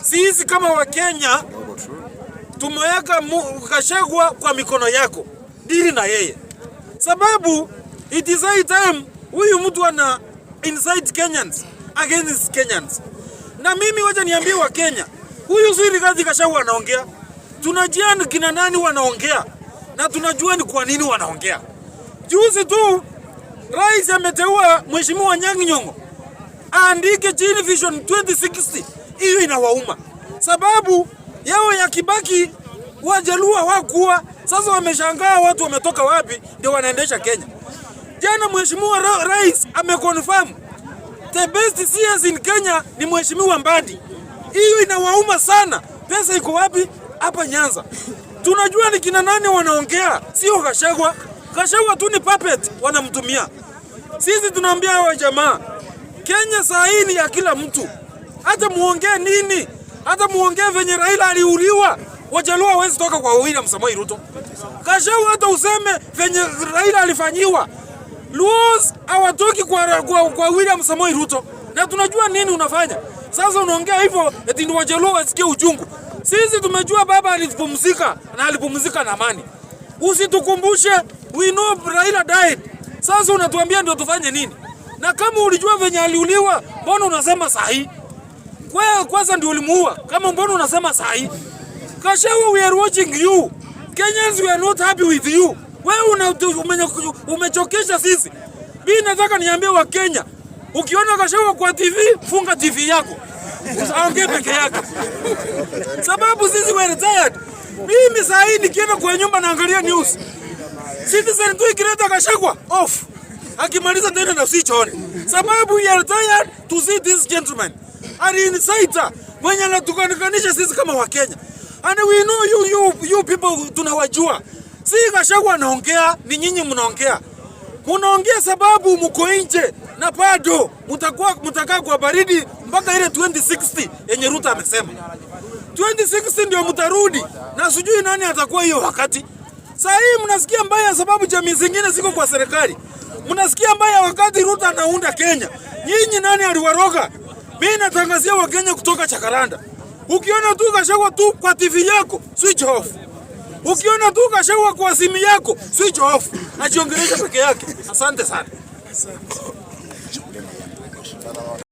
Sisi kama Wakenya tumeweka Gachagua kwa mikono yako. Dili na yeye. Sababu it is high time huyu mtu ana incite Kenyans against Kenyans. Na mimi wacha niambie wa Kenya, huyu si Rigathi Gachagua anaongea. Tunajua ni kina nani wanaongea na tunajua ni kwa nini wanaongea. Juzi tu rais ameteua Mheshimiwa Anyang' Nyong'o aandike chini Vision 2060. Hiyo inawauma. Sababu yao ya Kibaki Wajaluo hawakuwa, sasa wameshangaa watu wametoka wapi ndio wanaendesha Kenya. Jana Mheshimiwa rais ameconfirm the best CS in Kenya ni Mheshimiwa Mbadi. Hiyo inawauma sana. Pesa iko wapi? Hapa Nyanza. Tunajua ni kina nani wanaongea, sio Gachagua. Gachagua tu ni puppet wanamtumia. Sisi tunaambia hao jamaa, Kenya saa hii ni ya kila mtu. Hata muongee nini? Hata muongee venye Raila aliuliwa, Wajaluo hawezi toka kwa William Samoei Ruto. Gachagua hata useme venye Raila alifanyiwa, Luos hawatoki kwa William Samoei Ruto. Na tunajua nini unafanya. Sasa unaongea hivyo eti ndio Wajaluo wasikie uchungu. Sisi tumejua baba alipumzika na alipumzika na amani. Usitukumbushe, we know Raila died. Sasa unatuambia ndio tufanye nini? Na kama ulijua venye aliuliwa, mbona unasema sahi? Wewe kwanza ndio ulimuua. Kama mbona unasema sahi? Gachagua, we are watching you. Kenyans, we are not happy with you. Wewe umechokesha sisi. Mimi nataka niambie wa Kenya, ukiona Gachagua kwa TV, funga TV yako. Usaongee peke yake. Sababu sisi we are tired. Mimi saa hii nikienda kwa nyumba naangalia news. Citizen tu ikileta Gachagua off. Akimaliza tena na usichone. Sababu we are tired to see this gentleman. Ari insider mwenye anatukanikanisha sisi kama wa Kenya. And we know you people tunawajua. Si Gachagua anaongea, ni nyinyi mnaongea. Munaongea sababu mko nje na bado mtakaa kwa baridi mpaka ile 2060 yenye Ruto amesema. 2060 ndio mtarudi na sijui nani atakuwa hiyo wakati. Sasa hii mnasikia mbaya sababu jamii zingine ziko kwa serikali. Mnasikia mbaya wakati Ruto anaunda Kenya. Nyinyi nani aliwaroga? Mimi natangazia wa Kenya kutoka Chakaranda. Ukiona tu Gachagua tu kwa TV yako, switch off. Ukiona tu Gachagua kwa simu yako, switch off. Ajiongelesha peke yake. Asante sana.